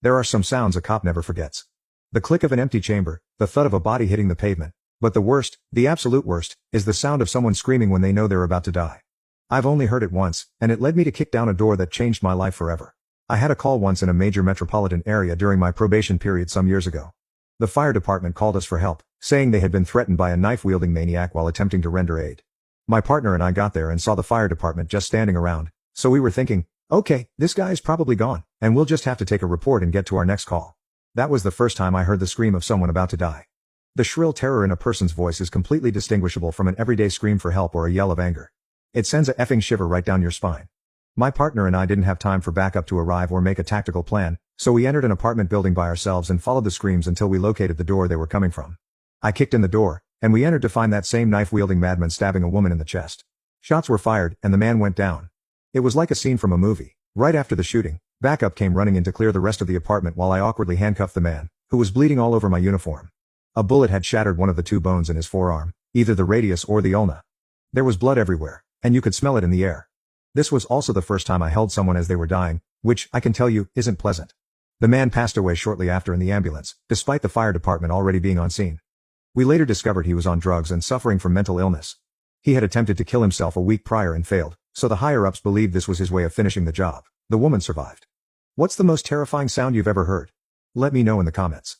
There are some sounds a cop never forgets. The click of an empty chamber, the thud of a body hitting the pavement. But the worst, the absolute worst, is the sound of someone screaming when they know they're about to die. I've only heard it once, and it led me to kick down a door that changed my life forever. I had a call once in a major metropolitan area during my probation period some years ago. The fire department called us for help, saying they had been threatened by a knife-wielding maniac while attempting to render aid. My partner and I got there and saw the fire department just standing around, so we were thinking, okay, this guy's probably gone, and we'll just have to take a report and get to our next call. That was the first time I heard the scream of someone about to die. The shrill terror in a person's voice is completely distinguishable from an everyday scream for help or a yell of anger. It sends a effing shiver right down your spine. My partner and I didn't have time for backup to arrive or make a tactical plan, so we entered an apartment building by ourselves and followed the screams until we located the door they were coming from. I kicked in the door, and we entered to find that same knife-wielding madman stabbing a woman in the chest. Shots were fired, and the man went down. It was like a scene from a movie. Right after the shooting, backup came running in to clear the rest of the apartment while I awkwardly handcuffed the man, who was bleeding all over my uniform. A bullet had shattered one of the two bones in his forearm, either the radius or the ulna. There was blood everywhere, and you could smell it in the air. This was also the first time I held someone as they were dying, which, I can tell you, isn't pleasant. The man passed away shortly after in the ambulance, despite the fire department already being on scene. We later discovered he was on drugs and suffering from mental illness. He had attempted to kill himself a week prior and failed, so the higher-ups believed this was his way of finishing the job. The woman survived. What's the most terrifying sound you've ever heard? Let me know in the comments.